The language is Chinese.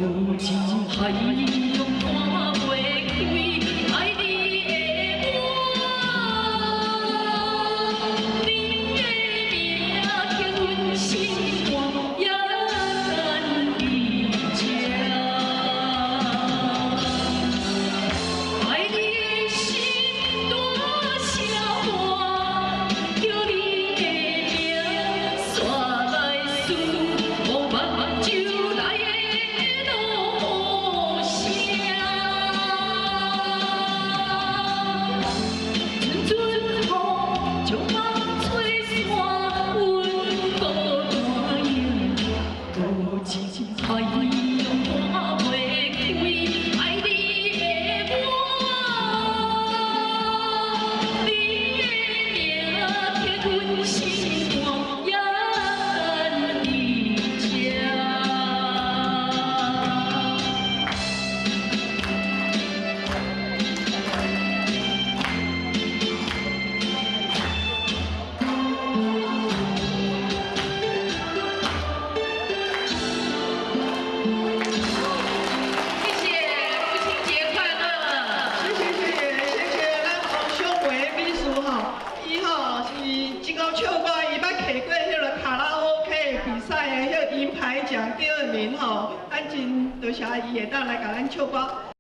多情海中看袂开，爱你的我，你的名刻阮心肝，也难离家。爱你的心大声喊，叫你的名煞来思，无目睭内的落声。阵阵风将梦吹散，阮孤单影，多情海中看袂开，爱你的我，你的名刻阮心肝，也难离家。谢谢，父亲节快乐！谢谢咱黄秀梅秘书吼，伊吼是这个唱歌，伊捌摕过迄个卡拉 OK 比赛的迄个银牌奖第2名吼，咱真多谢伊会当来甲咱唱歌。